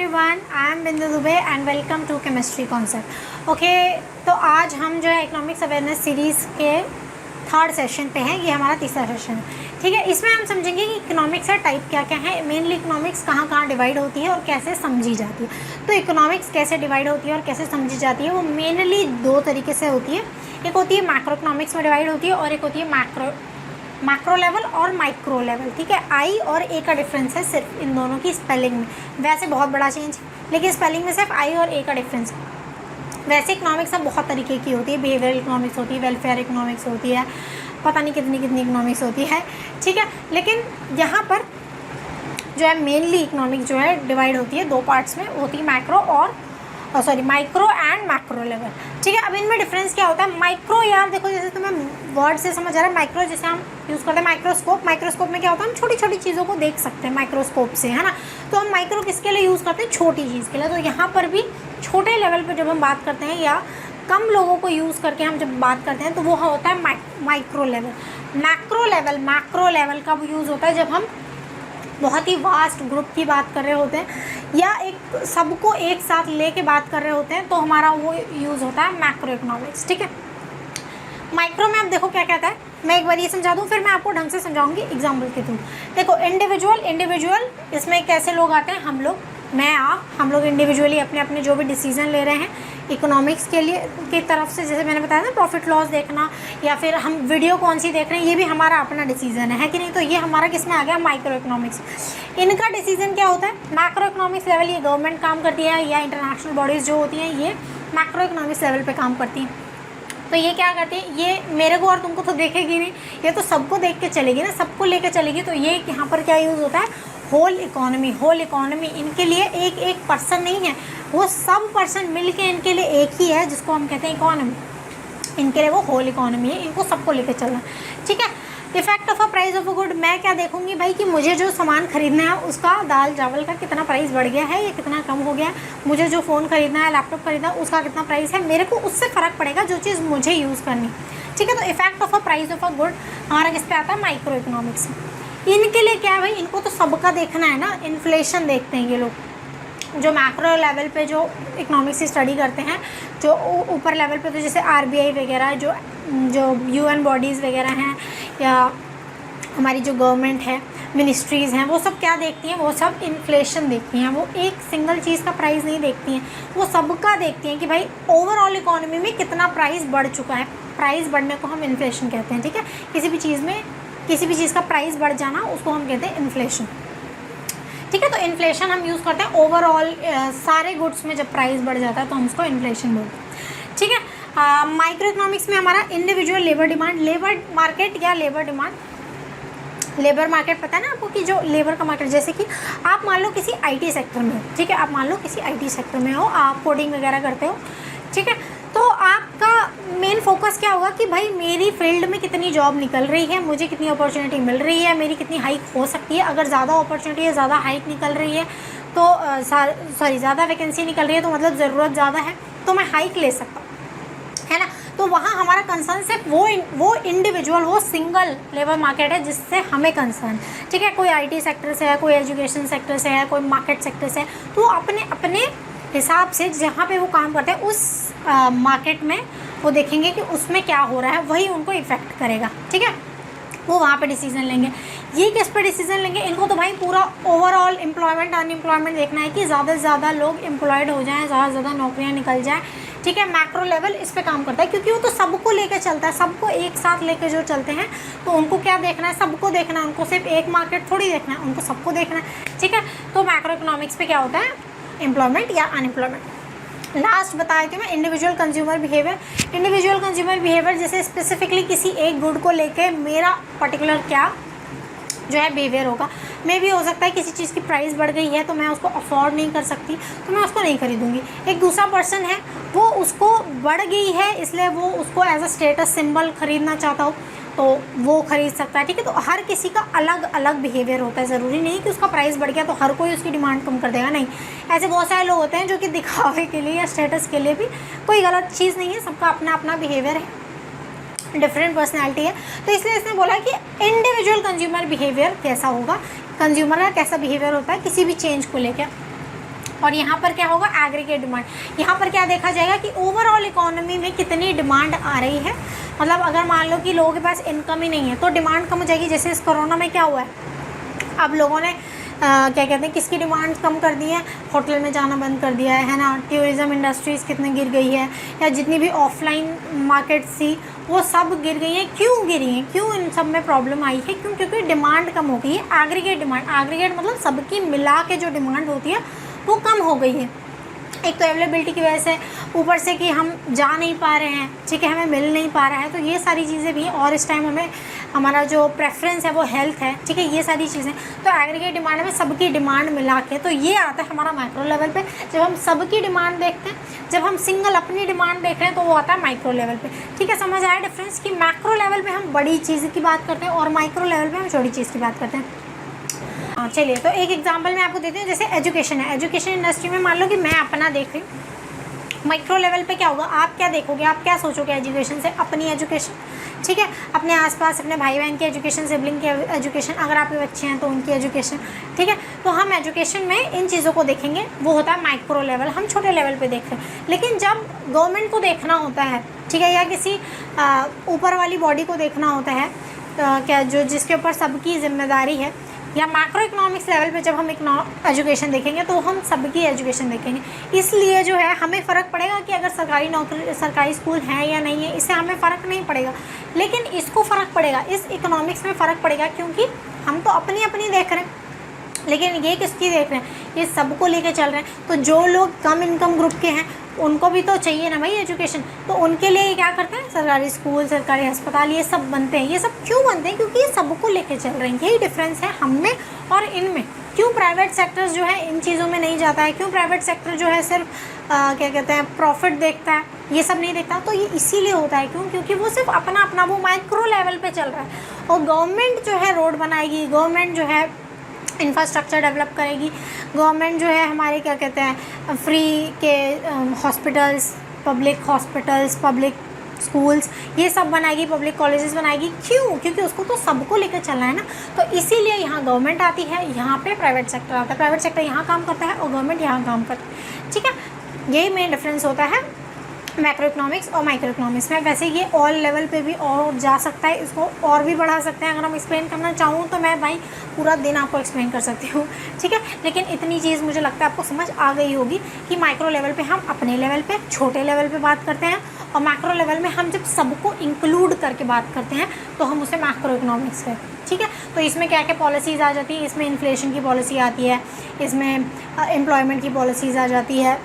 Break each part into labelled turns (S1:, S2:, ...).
S1: Everyone, I am Bindu Dubey and welcome to chemistry concept. Okay, तो आज हम जो है इकोनॉमिक्स अवेयरनेस सीरीज़ के थर्ड सेशन पे हैं। ये हमारा तीसरा सेशन है, ठीक है। इसमें हम समझेंगे कि इकोनॉमिक्स का टाइप क्या क्या है, मेनली इकोनॉमिक्स कहाँ कहाँ डिवाइड होती है और कैसे समझी जाती है। तो इकोनॉमिक्स कैसे डिवाइड होती है और कैसे समझी जाती है, वो मेनली दो तरीके से होती है। एक होती है मैक्रो इकोनॉमिक्स में डिवाइड होती है और एक होती है मैक्रो लेवल और माइक्रो लेवल, ठीक है। आई और ए का डिफरेंस है सिर्फ इन दोनों की स्पेलिंग में, वैसे बहुत बड़ा चेंज, लेकिन स्पेलिंग में सिर्फ आई और ए का डिफरेंस है। वैसे इकोनॉमिक्स अब बहुत तरीके की होती है, बिहेवियरल इकोनॉमिक्स होती है, वेलफेयर इकोनॉमिक्स होती है, पता नहीं कितनी इकोनॉमिक्स होती है, ठीक है। लेकिन यहाँ पर जो है मेनली इकोनॉमिक्स जो है डिवाइड होती है दो पार्ट्स में, होती है माइक्रो एंड मैक्रो लेवल, ठीक है। अब इनमें डिफरेंस क्या होता है। माइक्रो, यार देखो, जैसे तुम्हें वर्ड से समझ आ रहा है, माइक्रो जैसे हम यूज़ करते हैं माइक्रोस्कोप। माइक्रोस्कोप में क्या होता है, हम छोटी छोटी चीज़ों को देख सकते हैं माइक्रोस्कोप से, है ना। तो हम माइक्रो किसके लिए यूज़ करते हैं, छोटी चीज़ के लिए। तो यहाँ पर भी छोटे लेवल पर जब हम बात करते हैं या कम लोगों को यूज़ करके हम जब बात करते हैं तो वो होता है माइक्रो लेवल। मैक्रो लेवल का वो यूज़ होता है जब हम बहुत ही वास्ट ग्रुप की बात कर रहे होते हैं या एक सबको एक साथ लेके बात कर रहे होते हैं, तो हमारा वो यूज़ होता है मैक्रो इकोनॉमिक्स, ठीक है। माइक्रो में आप देखो क्या कहता है, मैं एक बार ये समझा दूँ, फिर मैं आपको ढंग से समझाऊंगी एग्जाम्पल के थ्रू। देखो, इंडिविजुअल इसमें कैसे लोग आते हैं, हम लोग, मैं, आप, हम लोग इंडिविजुअली अपने अपने जो भी डिसीजन ले रहे हैं इकोनॉमिक्स के लिए की तरफ से, जैसे मैंने बताया ना, प्रॉफिट लॉस देखना या फिर हम वीडियो कौन सी देख रहे हैं, ये भी हमारा अपना डिसीजन है कि नहीं। तो ये हमारा किस में आ गया, माइक्रो इकोनॉमिक्स। इनका डिसीजन क्या होता है, मैक्रो इकोनॉमिक्स लेवल, ये गवर्नमेंट काम करती है या इंटरनेशनल बॉडीज़ जो होती हैं ये मैक्रो इकोनॉमिक्स लेवल पे काम करती हैं। तो ये क्या करती है, ये मेरे को और तुमको तो देखेगी नहीं, ये तो सबको देख के चलेगी ना, सबको लेके चलेगी। तो ये यहाँ पर क्या यूज़ होता है, होल इकोनॉमी। इनके लिए एक पर्सन नहीं है, वो सब पर्सन मिलके इनके लिए एक ही है, जिसको हम कहते हैं इकोनॉमी। इनके लिए वो होल इकोनॉमी है, इनको सबको लेके चलना, ठीक है। Effect of a price of a good, मैं क्या देखूंगी भाई कि मुझे जो सामान खरीदना है उसका, दाल चावल का कितना प्राइस बढ़ गया है या कितना कम हो गया है, मुझे जो फ़ोन खरीदना है, लैपटॉप खरीदना है, उसका कितना प्राइस है, मेरे को उससे फ़र्क पड़ेगा जो चीज़ मुझे यूज़ करनी, ठीक है। तो effect of a price of a good हमारा किस पे आता है, माइक्रो इकोनॉमिक्स में। इनके लिए क्या है भाई, इनको तो सबका देखना है ना, इन्फ्लेशन देखते हैं ये लोग। जो मैक्रो लेवल पे जो इकोनॉमिक्स की स्टडी करते हैं, जो ऊपर लेवल पे तो जैसे आरबीआई वगैरह, जो यूएन बॉडीज़ वगैरह हैं या हमारी जो गवर्नमेंट है, मिनिस्ट्रीज़ हैं, वो सब क्या देखती हैं, वो सब इन्फ्लेशन देखती हैं। वो एक सिंगल चीज़ का प्राइस नहीं देखती हैं, वो सबका देखती हैं कि भाई ओवरऑल इकोनॉमी में कितना प्राइस बढ़ चुका है। प्राइस बढ़ने को हम इन्फ्लेशन कहते हैं, ठीक है। किसी भी चीज़ का प्राइस बढ़ जाना, उसको हम कहते हैं इन्फ्लेशन, ठीक है। तो इन्फ्लेशन हम यूज़ करते हैं ओवरऑल सारे गुड्स में जब प्राइस बढ़ जाता है तो हम उसको इन्फ्लेशन बोलते हैं, ठीक है। माइक्रो इकोनॉमिक्स में हमारा individual labour demand, labour market या लेबर डिमांड, लेबर मार्केट पता है ना आपको कि जो लेबर का मार्केट, जैसे कि आप मान लो किसी आईटी सेक्टर में हो, ठीक है। आप मान लो किसी आईटी सेक्टर में हो, आप कोडिंग वगैरह करते हो, ठीक है। तो आपका मेन फोकस क्या होगा कि भाई मेरी फील्ड में कितनी जॉब निकल रही है, मुझे कितनी अपॉर्चुनिटी मिल रही है, मेरी कितनी हाइक हो सकती है। अगर ज़्यादा अपॉर्चुनिटी है, ज़्यादा हाइक निकल रही है तो ज़्यादा वैकेंसी निकल रही है तो मतलब ज़रूरत ज़्यादा है, तो मैं हाइक ले सकता हूँ, है ना। तो वहाँ हमारा कंसर्न सिर्फ वो इंडिविजुअल, वो सिंगल लेबर मार्केट है जिससे हमें कंसर्न, ठीक है। कोई आईटी सेक्टर से है, कोई एजुकेशन सेक्टर से है, कोई मार्केट सेक्टर से है, तो अपने अपने हिसाब से जहाँ पे वो काम करते हैं उस मार्केट में वो देखेंगे कि उसमें क्या हो रहा है, वही उनको इफ़ेक्ट करेगा, ठीक है। वो वहाँ पे डिसीजन लेंगे। ये किस पे डिसीजन लेंगे, इनको तो भाई पूरा ओवरऑल एम्प्लॉयमेंट अनएम्प्लॉयमेंट देखना है कि ज़्यादा से ज़्यादा लोग एम्प्लॉयड हो जाएँ, ज़्यादा से ज़्यादा नौकरियाँ निकल जाएँ, ठीक है। मैक्रो लेवल इस पे काम करता है क्योंकि वो तो सबको लेकर चलता है, सबको एक साथ लेकर जो चलते हैं, तो उनको क्या देखना है, सबको देखना है, उनको सिर्फ एक मार्केट थोड़ी देखना है, उनको सबको देखना है, ठीक है। तो मैक्रो इकोनॉमिक्स पे क्या होता है, एम्प्लॉयमेंट या अनएम्प्लॉयमेंट। लास्ट बताया कि मैं इंडिविजुअल कंज्यूमर बिहेवियर जैसे स्पेसिफिकली किसी एक गुड को लेके मेरा पर्टिकुलर क्या जो है बिहेवियर होगा। मे भी हो सकता है किसी चीज़ की प्राइस बढ़ गई है तो मैं उसको अफोर्ड नहीं कर सकती, तो मैं उसको नहीं खरीदूंगी। एक दूसरा पर्सन है, वो उसको बढ़ गई है इसलिए वो उसको एज अ स्टेटस सिंबल खरीदना चाहता हो तो वो खरीद सकता है, ठीक है। तो हर किसी का अलग अलग बिहेवियर होता है, ज़रूरी नहीं कि उसका प्राइस बढ़ गया तो हर कोई उसकी डिमांड कम कर देगा, नहीं। ऐसे बहुत सारे लोग होते हैं जो कि दिखावे के लिए या स्टेटस के लिए भी, कोई गलत चीज़ नहीं है, सबका अपना अपना बिहेवियर है, डिफरेंट पर्सनैलिटी है। तो इसलिए इसने बोला कि इंडिविजुअल कंज्यूमर बिहेवियर कैसा होगा, कंज्यूमर का कैसा बिहेवियर होता है किसी भी चेंज को लेकर। और यहाँ पर क्या होगा, एग्रीगेट डिमांड। यहाँ पर क्या देखा जाएगा कि ओवरऑल इकोनॉमी में कितनी डिमांड आ रही है। मतलब अगर मान लो कि लोगों के पास इनकम ही नहीं है तो डिमांड कम हो जाएगी। जैसे इस कोरोना में क्या हुआ है, अब लोगों ने क्या कहते हैं किसकी डिमांड कम कर दी है, होटल में जाना बंद कर दिया है ना। टूरिज़्म इंडस्ट्रीज़ कितने गिर गई है, या जितनी भी ऑफलाइन मार्केट थी वो सब गिर गई हैं। क्यों गिरी हैं, क्यों इन सब में प्रॉब्लम आई है, क्योंकि डिमांड कम हो गई है। एग्रीगेट डिमांड, एग्रीगेट मतलब सबकी मिला के जो डिमांड होती है वो कम हो गई है। एक तो अवेलेबिलिटी की वजह से, ऊपर से कि हम जा नहीं पा रहे हैं, ठीक है, हमें मिल नहीं पा रहा है, तो ये सारी चीज़ें भी। और इस टाइम हमें हमारा जो प्रेफरेंस है वो हेल्थ है, ठीक है, ये सारी चीज़ें। तो एग्रीगेट डिमांड में सबकी डिमांड मिला के तो ये आता है हमारा माइक्रो लेवल पे। जब हम सबकी डिमांड देखते हैं, जब हम सिंगल अपनी डिमांड देख रहे हैं तो वो आता है माइक्रो लेवल पे। ठीक है, समझ आया डिफरेंस कि मैक्रो लेवल पे हम बड़ी चीज़ की बात करते हैं और माइक्रो लेवल पे हम छोटी चीज़ की बात करते हैं। हाँ चलिए, तो एक एग्जांपल मैं आपको देती हूँ। जैसे एजुकेशन है, एजुकेशन इंडस्ट्री में मान लो कि मैं अपना देख रही हूँ। माइक्रो लेवल पे क्या होगा, आप क्या देखोगे, आप क्या सोचोगे एजुकेशन से, अपनी एजुकेशन, ठीक है, अपने आसपास अपने भाई बहन की एजुकेशन, सिबलिंग की एजुकेशन, अगर आपके बच्चे हैं तो उनकी एजुकेशन, ठीक है। तो हम एजुकेशन में इन चीज़ों को देखेंगे, वो होता है माइक्रो लेवल, हम छोटे लेवल पे देख रहे हैं। लेकिन जब गवर्नमेंट को देखना होता है, ठीक है, या किसी ऊपर वाली बॉडी को देखना होता है, क्या जो जिसके ऊपर सबकी जिम्मेदारी है, या मैक्रो इकोनॉमिक्स लेवल पे जब हम एजुकेशन देखेंगे तो हम सबकी एजुकेशन देखेंगे। इसलिए जो है हमें फ़र्क पड़ेगा कि अगर सरकारी नौकरी, सरकारी स्कूल है या नहीं है, इससे हमें फ़र्क नहीं पड़ेगा। लेकिन इसको फ़र्क पड़ेगा, इस इकोनॉमिक्स में फ़र्क पड़ेगा, क्योंकि हम तो अपनी अपनी देख रहे हैं, लेकिन ये किसकी देख रहे हैं, ये सबको लेके चल रहे हैं। तो जो लोग कम इनकम ग्रुप के हैं उनको भी तो चाहिए ना भाई एजुकेशन, तो उनके लिए क्या करते हैं, सरकारी स्कूल, सरकारी अस्पताल, ये सब बनते हैं। ये सब क्यों बनते हैं, क्योंकि ये सबको लेके चल रहे हैं। यही डिफरेंस है हम में और इनमें। क्यों प्राइवेट सेक्टर्स जो है इन चीज़ों में नहीं जाता है, क्यों प्राइवेट सेक्टर जो है सिर्फ क्या कहते हैं प्रॉफिट देखता है, ये सब नहीं देखता, तो ये इसीलिए होता है। क्यों, क्योंकि वो सिर्फ अपना अपना वो माइक्रो लेवल पे चल रहा है। और गवर्नमेंट जो है रोड बनाएगी, गवर्नमेंट जो है इंफ्रास्ट्रक्चर डेवलप करेगी, गवर्नमेंट जो है हमारे क्या कहते हैं फ्री के हॉस्पिटल्स, पब्लिक स्कूल्स, ये सब बनाएगी, पब्लिक कॉलेजेस बनाएगी। क्यों, क्योंकि उसको तो सबको लेकर चलना है ना। तो इसीलिए यहाँ गवर्नमेंट आती है, यहाँ पे प्राइवेट सेक्टर आता है। प्राइवेट सेक्टर यहाँ काम करता है और गवर्नमेंट यहाँ काम करता है, ठीक है। यही मेन डिफरेंस होता है मैक्रो इकोनॉमिक्स और माइक्रो इकोनॉमिक्स में। वैसे ये ऑल लेवल पे भी और जा सकता है, इसको और भी बढ़ा सकते हैं। अगर हम एक्सप्लेन करना चाहूँ तो मैं भाई पूरा दिन आपको एक्सप्लेन कर सकती हूँ, ठीक है। लेकिन इतनी चीज़ मुझे लगता है आपको समझ आ गई होगी कि माइक्रो लेवल पे हम अपने लेवल पे, छोटे लेवल पे बात करते हैं, और मैक्रो लेवल में हम जब सबको इंक्लूड करके बात करते हैं तो हम उसे मैक्रो इकोनॉमिक्स कहते हैं, ठीक है। तो इसमें क्या क्या पॉलिसीज़ आ जाती है, इसमें इन्फ्लेशन की पॉलिसी आती है, इसमें एम्प्लॉयमेंट की पॉलिसीज़ आ जाती है,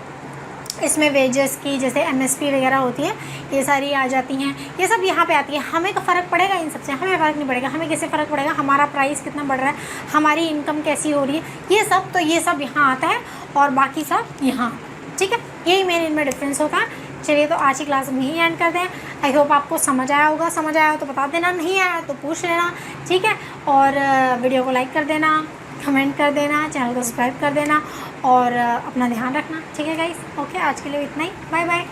S1: इसमें वेजेस की जैसे MSP वगैरह होती है, ये सारी आ जाती हैं। ये सब यहाँ पे आती है। हमें तो फ़र्क पड़ेगा इन सबसे, हमें फ़र्क नहीं पड़ेगा। हमें किससे फ़र्क पड़ेगा, हमारा प्राइस कितना बढ़ रहा है, हमारी इनकम कैसी हो रही है, ये सब। तो ये सब यहाँ आता है और बाकी सब यहाँ, ठीक है। यही मेन इनमें डिफरेंस होता है। चलिए, तो आज की क्लास में यहीं एंड करते हैं। आई होप आपको समझ आया होगा। समझ आया हो तो बता देना, नहीं आया तो पूछ लेना, ठीक है। और वीडियो को लाइक कर देना, कमेंट कर देना, चैनल को सब्सक्राइब कर देना और अपना ध्यान रखना, ठीक है गाइस। ओके, आज के लिए इतना ही, बाय बाय।